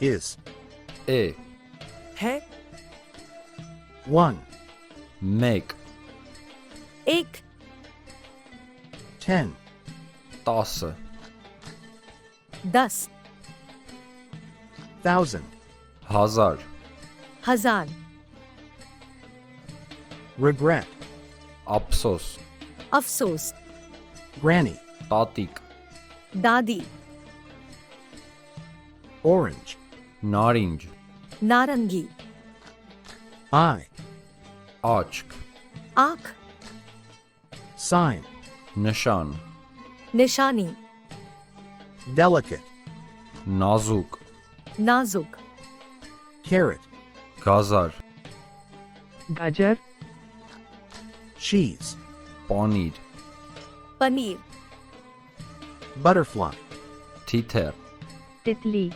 is, A. है, 1, Make. एक, 10, 10. 10, 1,000, 1000. हजार, regret, Afsos. अफसोस, granny, Tatik. दादी, orange, Narinj. नारंगी, eye, Achk. आँख, sign, Nishan. निशानी, delicate, Nazuk. नाजुक, carrot, Gazar. गाजर, cheese, Paneer. Paneer, butterfly, Titer. तितली,